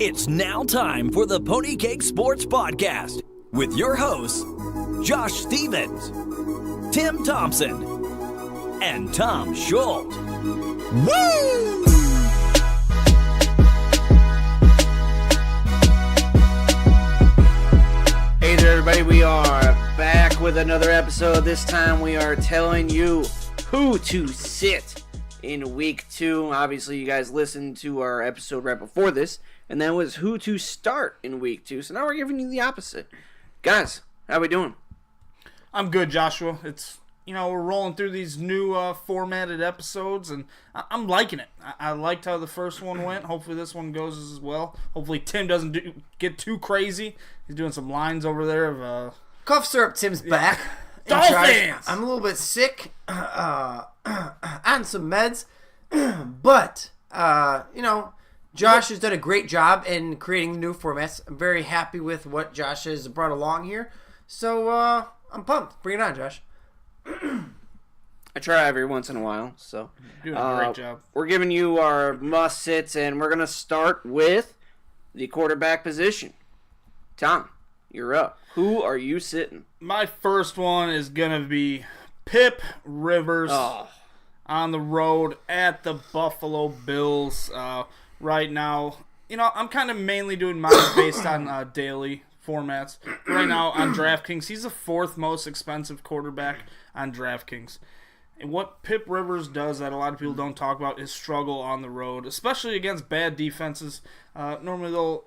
It's now time for the Pony Cake Sports Podcast with your hosts, Josh Stevens, Tim Thompson, and Tom Schultz. Woo! Hey there, everybody. We are back with another episode. This time we are telling you who to sit in week 2. Obviously, you guys listened to our episode right before this, and that was who to start in week 2. So now we're giving you the opposite. Guys, how we doing? I'm good, Joshua. We're rolling through these new formatted episodes, and I'm liking it. I liked how the first one went. Hopefully this one goes as well. Hopefully Tim doesn't get too crazy. He's doing some lines over there of... Cough syrup, Tim's back. Dolphins! I'm a little bit sick, on some meds, but, Josh has done a great job in creating the new formats. I'm very happy with what Josh has brought along here, so I'm pumped. Bring it on, Josh. I try every once in a while, so Doing a great job. We're giving you our must-sits, and we're going to start with the quarterback position. Tom, you're up. Who are you sitting? My first one is going to be Pip Rivers on the road at the Buffalo Bills right now. I'm kind of mainly doing mine based on daily formats. Right now on DraftKings, he's the 4th most expensive quarterback on DraftKings. And what Pip Rivers does that a lot of people don't talk about is struggle on the road, especially against bad defenses. Normally they'll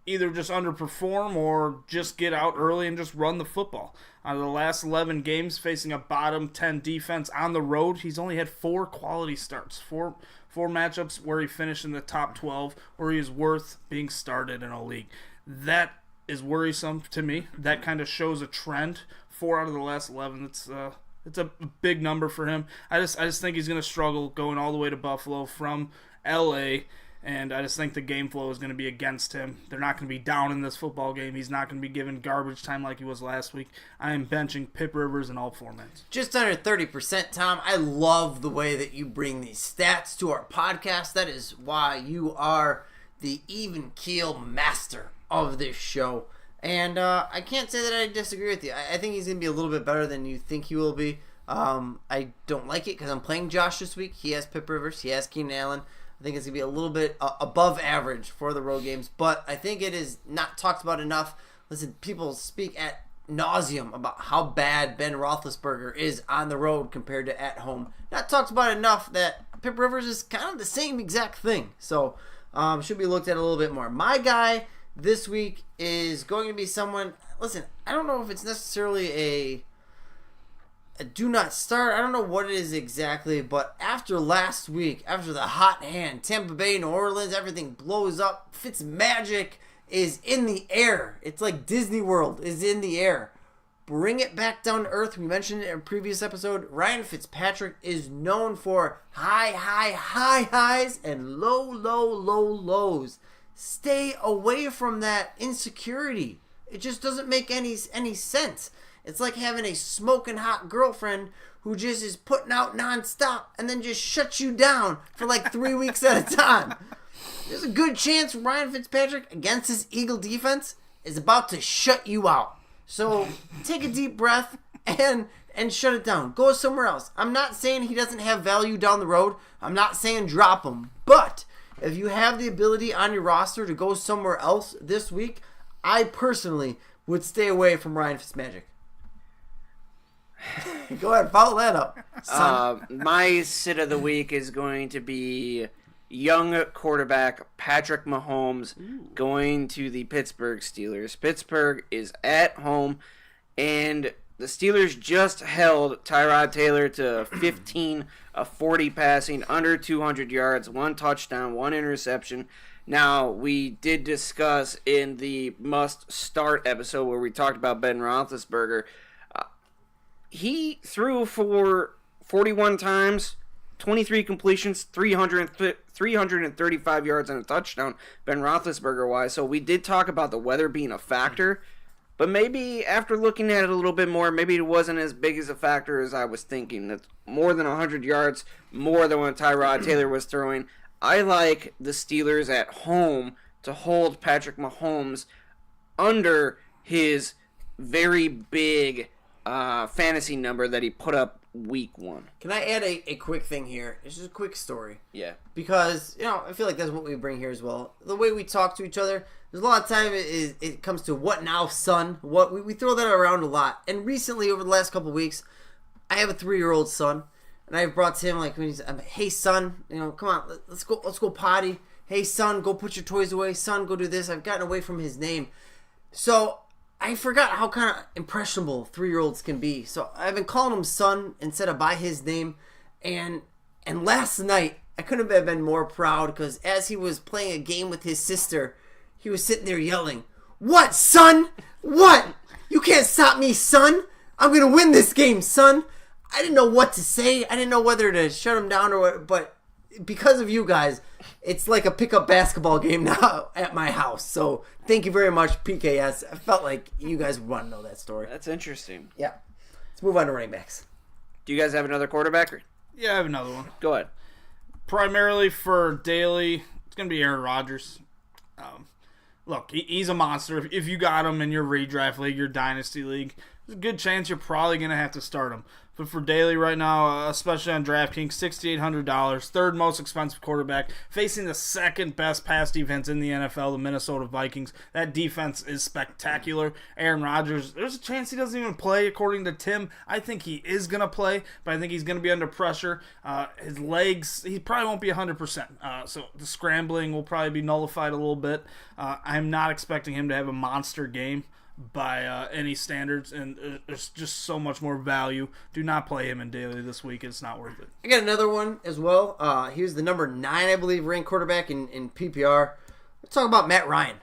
either just underperform or just get out early and just run the football. Out of the last 11 games facing a bottom 10 defense on the road, he's only had 4 quality starts. Four matchups where he finished in the top 12, where he is worth being started in a league. That is worrisome to me. That kind of shows a trend. 4 out of the last 11. It's a big number for him. I just think he's going to struggle going all the way to Buffalo from LA, and I just think the game flow is going to be against him. They're not going to be down in this football game. He's not going to be given garbage time like he was last week. I am benching Pip Rivers in all formats. Just under 30%, Tom. I love the way that you bring these stats to our podcast. That is why you are the even keel master of this show. And I can't say that I disagree with you. I think he's going to be a little bit better than you think he will be. I don't like it because I'm playing Josh this week. He has Pip Rivers. He has Keenan Allen. I think it's going to be a little bit above average for the road games. But I think it is not talked about enough. Listen, people speak at nauseum about how bad Ben Roethlisberger is on the road compared to at home. Not talked about enough that Pip Rivers is kind of the same exact thing. So should be looked at a little bit more. My guy this week is going to be someone, listen, I don't know if it's necessarily a do not start. I don't know what it is exactly, but after last week, after the hot hand, Tampa Bay, New Orleans, everything blows up. Fitzmagic is in the air. It's like Disney World is in the air. Bring it back down to earth. We mentioned it in a previous episode. Ryan Fitzpatrick is known for high highs and low lows. Stay away from that insecurity. It just doesn't make any sense. It's like having a smoking hot girlfriend who just is putting out nonstop and then just shuts you down for like 3 weeks at a time. There's a good chance Ryan Fitzpatrick against this Eagle defense is about to shut you out. So take a deep breath and shut it down. Go somewhere else. I'm not saying he doesn't have value down the road. I'm not saying drop him. But if you have the ability on your roster to go somewhere else this week, I personally would stay away from Ryan Fitzmagic. Go ahead, follow that up. My sit of the week is going to be young quarterback Patrick Mahomes going to the Pittsburgh Steelers. Pittsburgh is at home, and the Steelers just held Tyrod Taylor to 15 of 40 passing, under 200 yards, 1 touchdown, 1 interception. Now, we did discuss in the must-start episode where we talked about Ben Roethlisberger. He threw for 41 times, 23 completions, 335 yards and a touchdown, Ben Roethlisberger-wise. So we did talk about the weather being a factor. But maybe after looking at it a little bit more, maybe it wasn't as big as a factor as I was thinking. That's more than 100 yards, more than what Tyrod Taylor was throwing. I like the Steelers at home to hold Patrick Mahomes under his very big fantasy number that he put up week 1. Can I add a quick thing here? It's just a quick story. Yeah. Because, I feel like that's what we bring here as well. The way we talk to each other, there's a lot of time it comes to what now, son? We throw that around a lot. And recently, over the last couple of weeks, I have a 3-year-old son. And I've brought to him, like, hey, son, come on, let's go potty. Hey, son, go put your toys away. Son, go do this. I've gotten away from his name. So I forgot how kind of impressionable 3-year-olds can be. So I've been calling him son instead of by his name. And last night, I couldn't have been more proud because as he was playing a game with his sister, he was sitting there yelling, "What, son? What? You can't stop me, son. I'm going to win this game, son." I didn't know what to say. I didn't know whether to shut him down or what, but because of you guys, it's like a pickup basketball game now at my house. So thank you very much, PKS. I felt like you guys would want to know that story. That's interesting. Yeah. Let's move on to running backs. Do you guys have another quarterback? Yeah, I have another one. Go ahead. Primarily for daily, it's going to be Aaron Rodgers. Look, he's a monster. If you got him in your redraft league, your dynasty league, there's a good chance you're probably going to have to start him. But for daily right now, especially on DraftKings, $6,800, third most expensive quarterback, facing the second best pass defense in the NFL, the Minnesota Vikings. That defense is spectacular. Aaron Rodgers, there's a chance he doesn't even play, according to Tim. I think he is going to play, but I think he's going to be under pressure. His legs, he probably won't be 100%. So the scrambling will probably be nullified a little bit. I'm not expecting him to have a monster game by any standards, and there's just so much more value. Do not play him in daily this week. It's not worth it. I got another one as well. He was the number 9, I believe, ranked quarterback in PPR. Let's talk about Matt Ryan.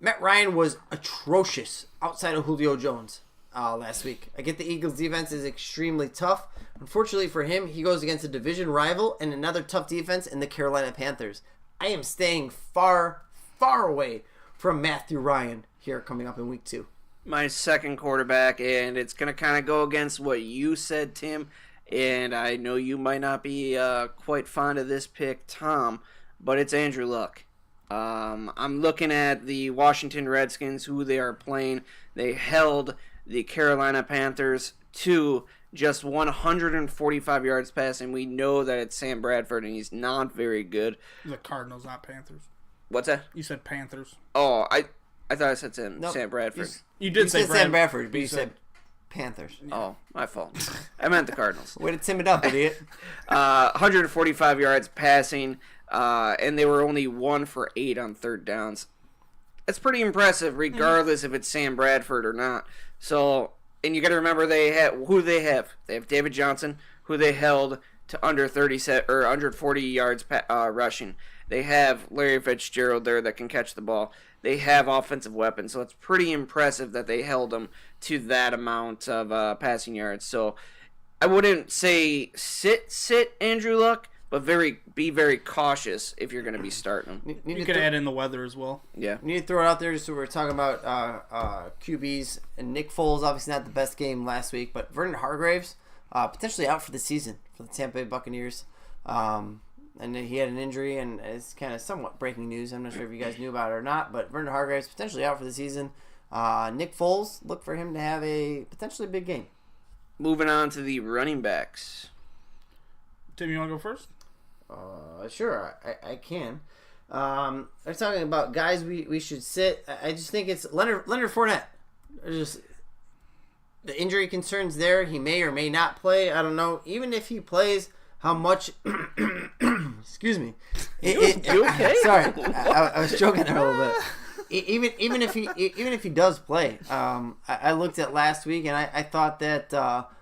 Matt Ryan was atrocious outside of Julio Jones last week. I get the Eagles' defense is extremely tough. Unfortunately for him, he goes against a division rival and another tough defense in the Carolina Panthers. I am staying far, far away from Matthew Ryan here coming up in week 2. My second quarterback, and it's going to kind of go against what you said, Tim, and I know you might not be quite fond of this pick, Tom, but it's Andrew Luck. I'm looking at the Washington Redskins, who they are playing. They held the Carolina Panthers to just 145 yards passing. We know that it's Sam Bradford, and he's not very good. The Cardinals, not Panthers. What's that? You said Panthers. Oh, I thought I said Sam Bradford. You did say Sam Bradford, but you said Panthers. Oh, my fault. I meant the Cardinals. Way to tim it up, idiot. 145 yards passing, and they were only 1 for 8 on third downs. That's pretty impressive, regardless if it's Sam Bradford or not. So, and you got to remember who they have. They have David Johnson, who they held to under 140 yards rushing. They have Larry Fitzgerald there that can catch the ball. They have offensive weapons, so it's pretty impressive that they held them to that amount of passing yards. So I wouldn't say sit Andrew Luck, but be very cautious if you're going to be starting him. You could add in the weather as well. Yeah. You need to throw it out there just so we're talking about QBs. And Nick Foles, obviously not the best game last week, but Vernon Hargreaves, potentially out for the season for the Tampa Bay Buccaneers. And he had an injury, and it's kind of somewhat breaking news. I'm not sure if you guys knew about it or not, but Vernon Hargreaves potentially out for the season. Nick Foles, look for him to have a potentially big game. Moving on to the running backs. Tim, you want to go first? Sure, I can. I'm talking about guys we should sit. I just think it's Leonard Fournette. Just the injury concerns there. He may or may not play. I don't know. Even if he plays, how much? Excuse me. You okay? Sorry, I was joking there a little bit. Even if he does play, I looked at last week and I thought that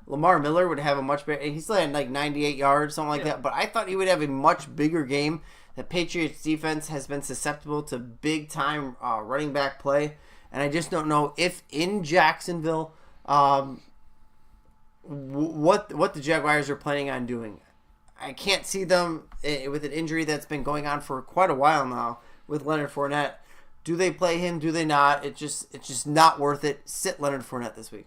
Lamar Miller would have a much better. He still had like 98 yards, something like that. But I thought he would have a much bigger game. The Patriots defense has been susceptible to big time running back play, and I just don't know if in Jacksonville, what the Jaguars are planning on doing. I can't see them with an injury that's been going on for quite a while now with Leonard Fournette. Do they play him? Do they not? It's just not worth it. Sit Leonard Fournette this week.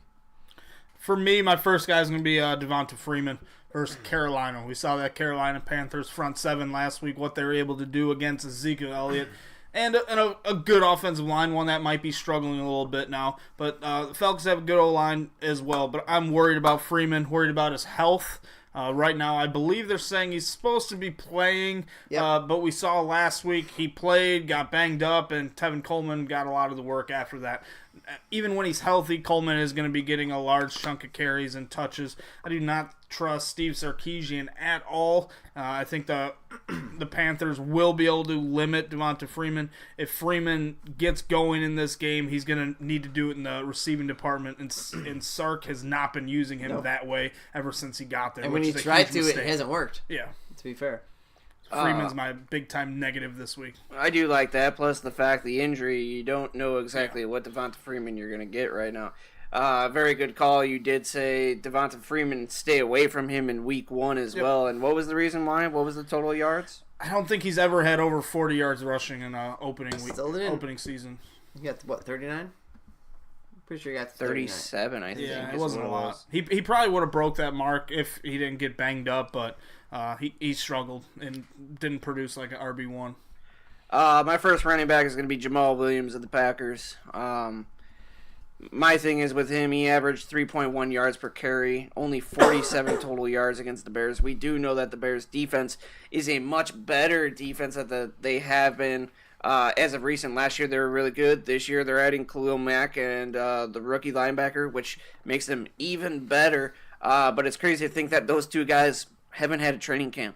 For me, my first guy is going to be Devonta Freeman versus Carolina. We saw that Carolina Panthers front seven last week, what they were able to do against Ezekiel Elliott. And a good offensive line, one that might be struggling a little bit now. But the Falcons have a good O-line as well. But I'm worried about Freeman, worried about his health. Right now, I believe they're saying he's supposed to be playing, but we saw last week he played, got banged up, and Tevin Coleman got a lot of the work after that. Even when he's healthy, Coleman is going to be getting a large chunk of carries and touches. I do not trust Steve Sarkisian at all. I think the Panthers will be able to limit Devonta Freeman. If Freeman gets going in this game, he's going to need to do it in the receiving department, and Sark has not been using him that way ever since he got there. And when he tried to, it hasn't worked. Yeah. To be fair. Freeman's my big-time negative this week. I do like that, plus the fact the injury, you don't know exactly what Devonta Freeman you're going to get right now. Very good call. You did say Devonta Freeman, stay away from him in week 1 as well. And what was the reason why? What was the total yards? I don't think he's ever had over 40 yards rushing in opening season. You got, 39? Pretty sure you got 37, I think. Yeah, it wasn't a lot. He probably would have broke that mark if he didn't get banged up, but he struggled and didn't produce like an RB1. My first running back is going to be Jamal Williams of the Packers. My thing is with him, he averaged 3.1 yards per carry, only 47 total yards against the Bears. We do know that the Bears' defense is a much better defense that they have been as of recent. Last year they were really good. This year they're adding Khalil Mack and the rookie linebacker, which makes them even better. But it's crazy to think that those two guys haven't had a training camp,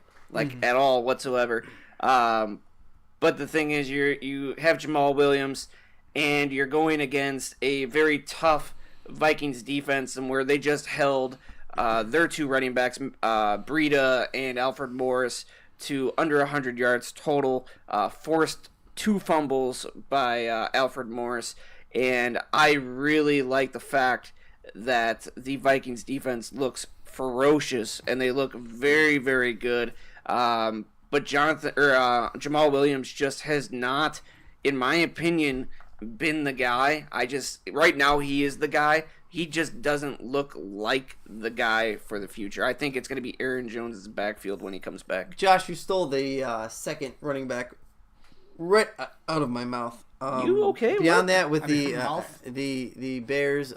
at all whatsoever. But the thing is, you have Jamal Williams, and you're going against a very tough Vikings defense, and where they just held their two running backs, Breida and Alfred Morris, to under 100 yards total, forced 2 fumbles by Alfred Morris, and I really like the fact that the Vikings defense looks ferocious, and they look very, very good. But Jamal Williams just has not, in my opinion, been the guy. Right now he is the guy. He just doesn't look like the guy for the future. I think it's going to be Aaron Jones' backfield when he comes back. Josh, you stole the second running back right out of my mouth. You okay? Beyond that, with the Bears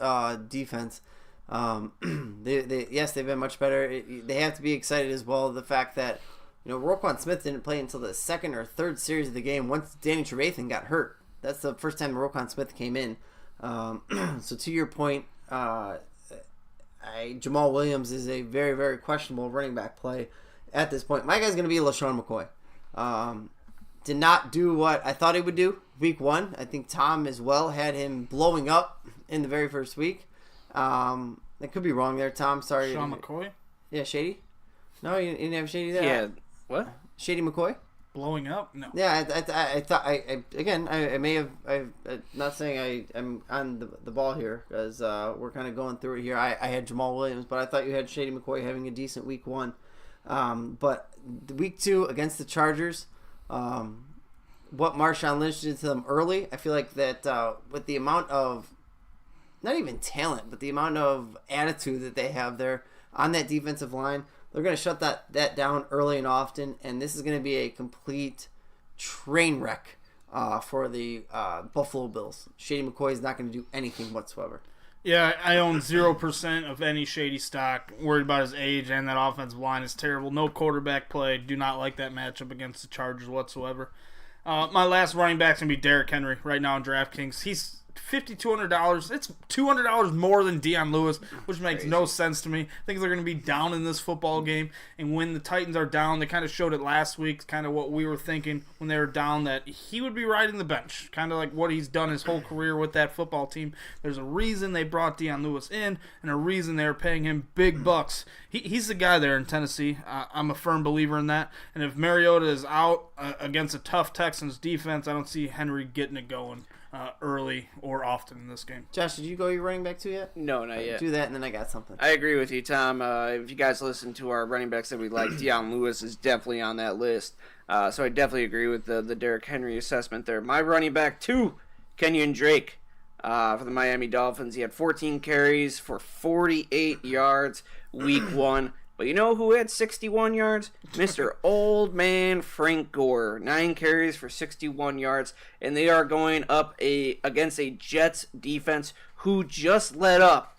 defense, they've been much better. They have to be excited as well. The fact that Roquan Smith didn't play until the second or third series of the game once Danny Trevathan got hurt. That's the first time Roquan Smith came in. So to your point, Jamal Williams is a very, very questionable running back play at this point. My guy's going to be LaShawn McCoy. Did not do what I thought he would do week 1. I think Tom as well had him blowing up in the very first week. I could be wrong there, Tom. Sorry. Sean McCoy? Yeah, Shady? No, you didn't have Shady there? Yeah. What? Shady McCoy? Blowing up? No. Yeah, I thought I may have. I'm not saying I'm on the ball here because we're kind of going through it here. I had Jamal Williams, but I thought you had Shady McCoy having a decent week 1. But the week 2 against the Chargers, what Marshawn Lynch did to them early, I feel like that with the amount of not even talent, but the amount of attitude that they have there on that defensive line. They're going to shut that down early and often, and this is going to be a complete train wreck for the Buffalo Bills. Shady McCoy is not going to do anything whatsoever. Yeah, I own 0% of any Shady stock. Worried about his age, and that offensive line is terrible. No quarterback play. Do not like that matchup against the Chargers whatsoever. My last running back's going to be Derrick Henry right now in DraftKings. He's $5,200. It's $200 more than Deion Lewis, which makes no sense to me. I think they're going to be down in this football game, and when the Titans are down, they kind of showed it last week, kind of what we were thinking when they were down, that he would be riding the bench, kind of like what he's done his whole career with that football team. There's a reason they brought Deion Lewis in, and a reason they're paying him big bucks. He's the guy there in Tennessee. I'm a firm believer in that, and if Mariota is out against a tough Texans defense, I don't see Henry getting it going early or often in this game. Josh, did you go your running back 2 yet? No, not yet. Do that, and then I got something. I agree with you, Tom. If you guys listen to our running backs that we like, Deion Lewis is definitely on that list. So I definitely agree with the Derrick Henry assessment there. My running back 2, Kenyon Drake for the Miami Dolphins. He had 14 carries for 48 yards week 1. But you know who had 61 yards? Mr. Old Man Frank Gore. 9 carries for 61 yards. And they are going up against a Jets defense who just let up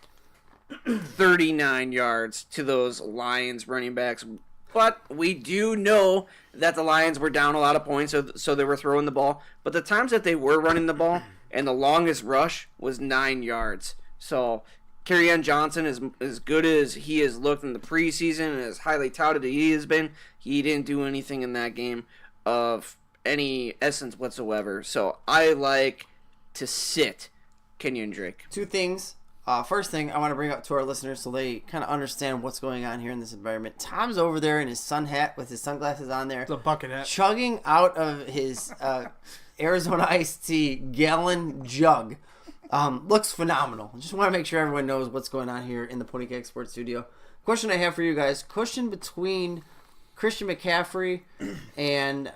39 yards to those Lions running backs. But we do know that the Lions were down a lot of points, so they were throwing the ball. But the times that they were running the ball, and the longest rush was 9 yards. So Kerryon Johnson, as good as he has looked in the preseason and as highly touted he has been, he didn't do anything in that game of any essence whatsoever. So I like to sit Kenyon Drake. 2 things. First thing I want to bring up to our listeners so they kind of understand what's going on here in this environment. Tom's over there in his sun hat with his sunglasses on there. It's a bucket hat. Chugging out of his Arizona iced tea gallon jug. Looks phenomenal. Just want to make sure everyone knows what's going on here in the Pony Keg Sports Studio. Question I have for you guys. Question between Christian McCaffrey and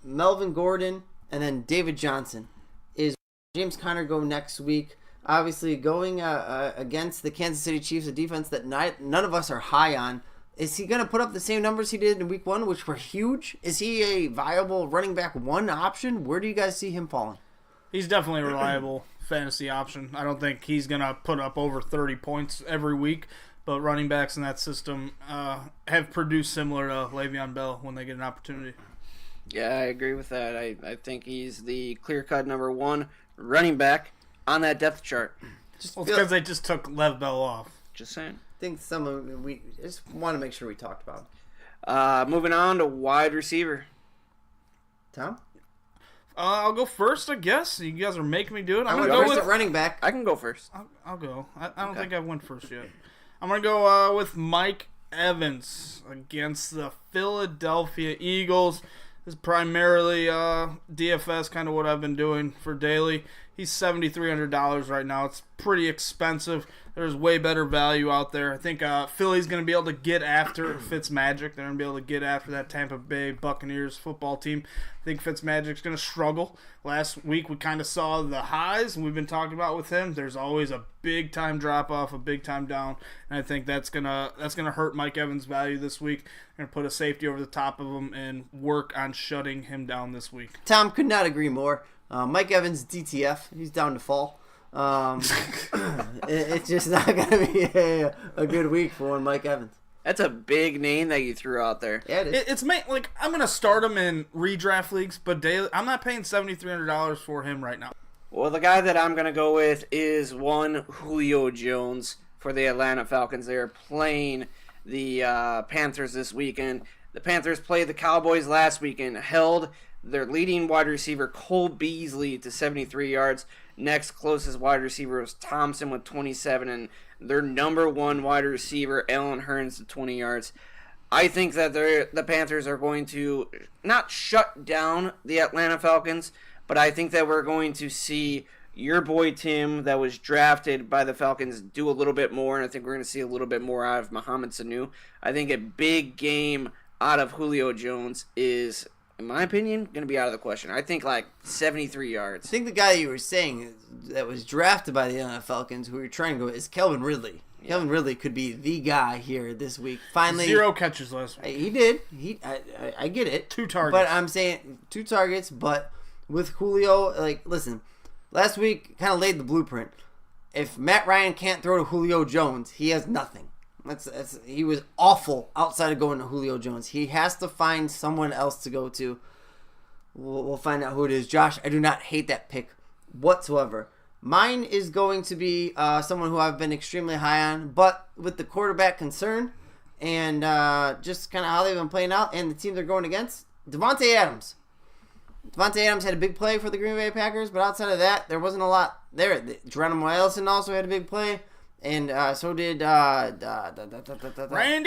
Melvin Gordon and then David Johnson. Is James Conner go next week? Obviously, going against the Kansas City Chiefs, a defense that none of us are high on. Is he going to put up the same numbers he did in week 1, which were huge? Is he a viable running back 1 option? Where do you guys see him falling? He's definitely a reliable fantasy option. I don't think he's going to put up over 30 points every week, but running backs in that system have produced similar to Le'Veon Bell when they get an opportunity. Yeah, I agree with that. I think he's the clear-cut number 1 running back on that depth chart. Well, it's because they just took Lev Bell off. Just saying. I think we just want to make sure we talked about him. Moving on to wide receiver. Tom? I'll go first, I guess. You guys are making me do it. I'm going going to to go with running back. I can go first. I'll go. I don't think I went first yet. I'm going to go with Mike Evans against the Philadelphia Eagles. This is primarily DFS, kind of what I've been doing for daily. He's $7,300 right now. It's pretty expensive. There's way better value out there. I think Philly's going to be able to get after Fitzmagic. They're going to be able to get after that Tampa Bay Buccaneers football team. I think Fitzmagic's going to struggle. Last week we kind of saw the highs, and we've been talking about with him. There's always a big-time drop-off, a big-time down, and I think that's gonna hurt Mike Evans' value this week. They're going to put a safety over the top of him and work on shutting him down this week. Tom, could not agree more. Mike Evans, DTF. He's down to fall. It's just not going to be a good week for one Mike Evans. That's a big name that you threw out there. Yeah, it is. It's like I'm going to start him in redraft leagues, but daily, I'm not paying $7,300 for him right now. Well, the guy that I'm going to go with is one Julio Jones for the Atlanta Falcons. They are playing the Panthers this weekend. The Panthers played the Cowboys last weekend, held their leading wide receiver Cole Beasley to 73 yards. Next closest wide receiver was Thompson with 27, and their number 1 wide receiver, Allen Hurns, to 20 yards. I think that the Panthers are going to not shut down the Atlanta Falcons, but I think that we're going to see your boy Tim, that was drafted by the Falcons, do a little bit more, and I think we're going to see a little bit more out of Mohamed Sanu. I think a big game out of Julio Jones is, in my opinion, going to be out of the question. I think like 73 yards. I think the guy you were saying that was drafted by the Atlanta Falcons, who you're trying to go, is Calvin Ridley. Yeah. Calvin Ridley could be the guy here this week. Finally, 0 catches last week. He did. I get it. 2 targets. But I'm saying 2 targets. But with Julio, listen, last week kind of laid the blueprint. If Matt Ryan can't throw to Julio Jones, he has nothing. He was awful outside of going to Julio Jones. He has to find someone else to go to. We'll find out who it is. Josh, I do not hate that pick whatsoever. Mine is going to be someone who I've been extremely high on, but with the quarterback concern and just kind of how they've been playing out and the team they're going against, Davante Adams. Davante Adams had a big play for the Green Bay Packers, but outside of that, there wasn't a lot there. Geronimo Allison also had a big play. And so did Randy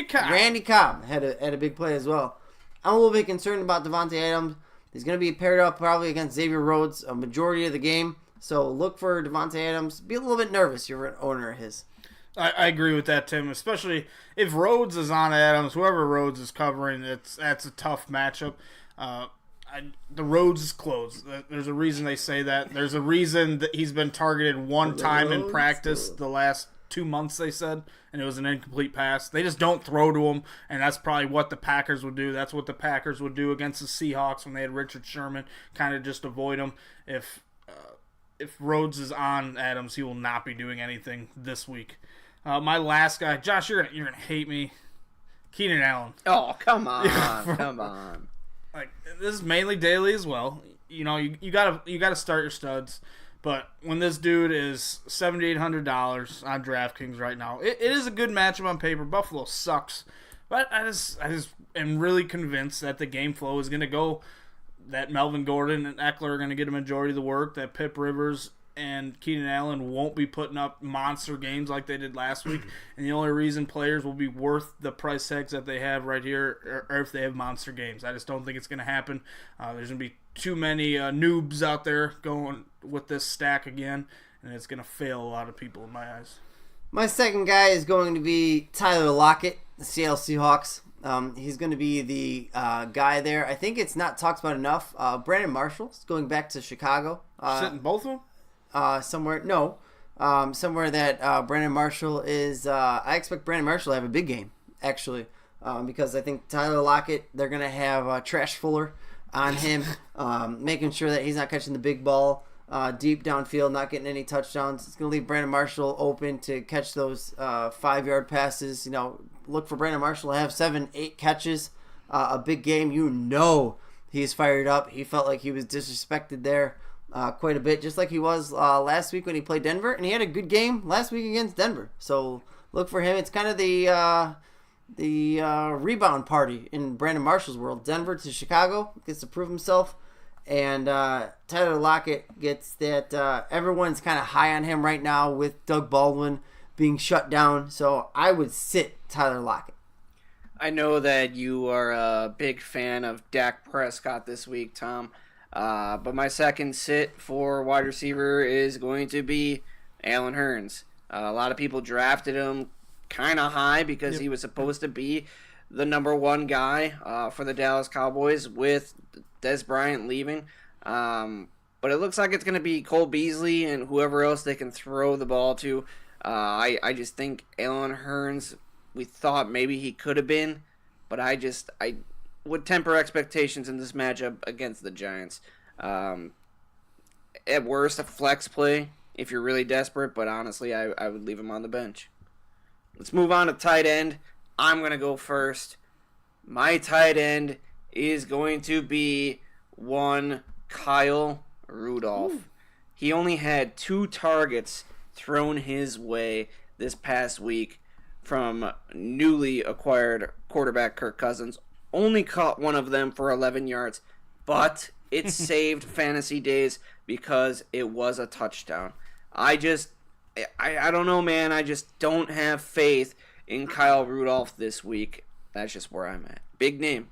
Cobb. Randy Cobb had a big play as well. I'm a little bit concerned about Davante Adams. He's going to be paired up probably against Xavier Rhodes a majority of the game. So look for Davante Adams. Be a little bit nervous. You're an owner of his. I agree with that, Tim. Especially if Rhodes is on Adams, whoever Rhodes is covering, that's a tough matchup. The Rhodes is closed. There's a reason they say that. There's a reason that he's been targeted one time in practice the last 2 months, they said, and it was an incomplete pass. They just don't throw to him, and that's probably what the Packers would do. That's what the Packers would do against the Seahawks when they had Richard Sherman, kind of just avoid him. If Rhodes is on Adams, he will not be doing anything this week. My last guy, Josh, you're gonna hate me. Keenan Allen. Oh, come on, come on. Like, this is mainly daily as well. You know, you gotta start your studs. But when this dude is $7,800 on DraftKings right now, it is a good matchup on paper. Buffalo sucks, but I just am really convinced that the game flow is going to go that Melvin Gordon and Eckler are going to get a majority of the work, that Pip Rivers and Keenan Allen won't be putting up monster games like they did last week, and the only reason players will be worth the price tags that they have right here are if they have monster games. I just don't think it's going to happen. There's going to be too many noobs out there going with this stack again, and it's going to fail a lot of people in my eyes. My second guy is going to be Tyler Lockett, the Seattle Seahawks. He's going to be the guy there. I think it's not talked about enough. Brandon Marshall is going back to Chicago. Sitting both of them? Somewhere that Brandon Marshall is. I expect Brandon Marshall to have a big game, actually, because I think Tyler Lockett, they're going to have Trash Fuller on him, making sure that he's not catching the big ball deep downfield, not getting any touchdowns. It's going to leave Brandon Marshall open to catch those 5-yard passes. You know, look for Brandon Marshall to have 7-8 catches, a big game. You know he's fired up. He felt like he was disrespected there. Quite a bit, just like he was last week when he played Denver, and he had a good game last week against Denver. So look for him. It's kind of the rebound party in Brandon Marshall's world. Denver to Chicago, gets to prove himself, and Tyler Lockett gets that. Everyone's kind of high on him right now with Doug Baldwin being shut down. So I would sit Tyler Lockett. I know that you are a big fan of Dak Prescott this week, Tom. But my second sit for wide receiver is going to be Allen Hurns. A lot of people drafted him kind of high because he was supposed to be the number one guy for the Dallas Cowboys with Dez Bryant leaving. But it looks like it's going to be Cole Beasley and whoever else they can throw the ball to. I just think Allen Hurns, we thought maybe he could have been, but I would temper expectations in this matchup against the Giants. At worst, a flex play if you're really desperate, but honestly, I would leave him on the bench. Let's move on to tight end. I'm going to go first. My tight end is going to be one Kyle Rudolph. Ooh. He only had 2 targets thrown his way this past week from newly acquired quarterback Kirk Cousins. Only caught one of them for 11 yards, but it saved fantasy days because it was a touchdown. I don't know, man. I just don't have faith in Kyle Rudolph this week. That's just where I'm at. Big name.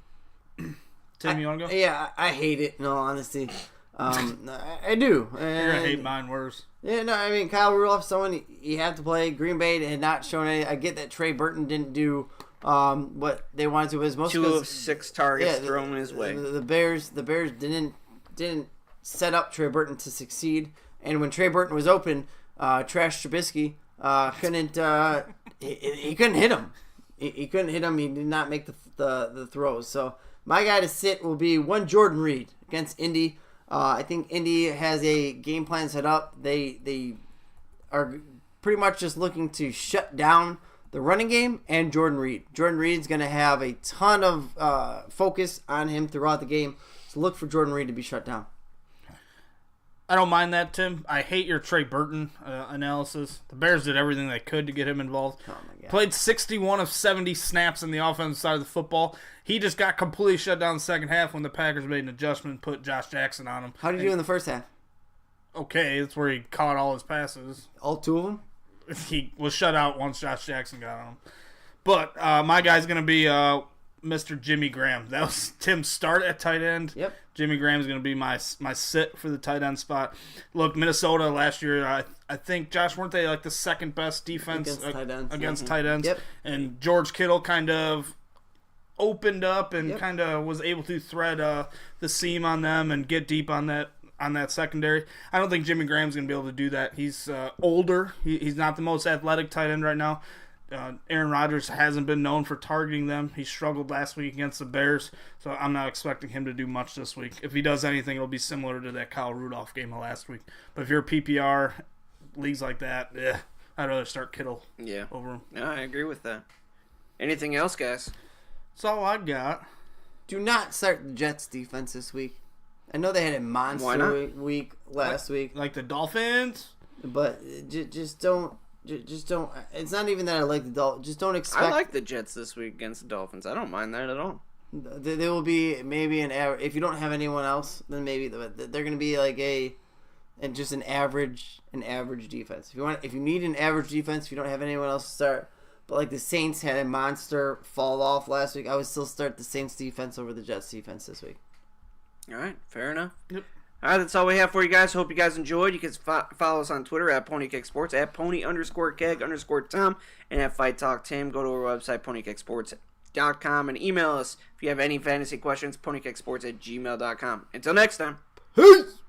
Tim, you want to go? Yeah, I hate it, in all honesty. I do. You're going to hate mine worse. Yeah, no, I mean, Kyle Rudolph, someone you have to play. Green Bay had not shown any. I get that Trey Burton didn't do what they wanted to. Was most 2 of 6 targets thrown his way. The Bears didn't set up Trey Burton to succeed, and when Trey Burton was open, Trash Trubisky couldn't he couldn't hit him. He couldn't hit him. He did not make the throws. So my guy to sit will be one Jordan Reed against Indy. I think Indy has a game plan set up. They are pretty much just looking to shut down the running game and Jordan Reed. Jordan Reed's going to have a ton of focus on him throughout the game. So look for Jordan Reed to be shut down. I don't mind that, Tim. I hate your Trey Burton analysis. The Bears did everything they could to get him involved. Oh my God. Played 61 of 70 snaps in the offensive side of the football. He just got completely shut down in the second half when the Packers made an adjustment and put Josh Jackson on him. How did you do in the first half? Okay, that's where he caught all his passes. All 2 of them? He was shut out once Josh Jackson got on him. But my guy's going to be Mr. Jimmy Graham. That was Tim's start at tight end. Yep. Jimmy Graham's going to be my sit for the tight end spot. Look, Minnesota last year, I think, Josh, weren't they like the second best defense against tight ends? Yep. And George Kittle kind of opened up and kind of was able to thread the seam on them and get deep on that on that secondary. I don't think Jimmy Graham's going to be able to do that. He's older. He's not the most athletic tight end right now. Aaron Rodgers hasn't been known for targeting them. He struggled last week against the Bears, so I'm not expecting him to do much this week. If he does anything, it'll be similar to that Kyle Rudolph game of last week. But if you're a PPR, leagues like that, I'd rather start Kittle over him. Yeah, I agree with that. Anything else, guys? That's all I got. Do not start the Jets defense this week. I know they had a monster week last week. Like the Dolphins? But just don't. Just don't. It's not even that I like the Dolphins. Just don't expect. I like the Jets this week against the Dolphins. I don't mind that at all. There will be maybe an average. If you don't have anyone else, then maybe they're going to be like an average defense. If you need an average defense, if you don't have anyone else to start. But like the Saints had a monster fall off last week, I would still start the Saints defense over the Jets defense this week. All right, fair enough. Yep. All right, that's all we have for you guys. Hope you guys enjoyed. You can follow us on Twitter at PonyKegSports, at Pony_Keg_Tom, and at Fight Talk Tim. Go to our website, PonyKegSports.com, and email us if you have any fantasy questions, PonyKegSports@gmail.com. Until next time. Peace!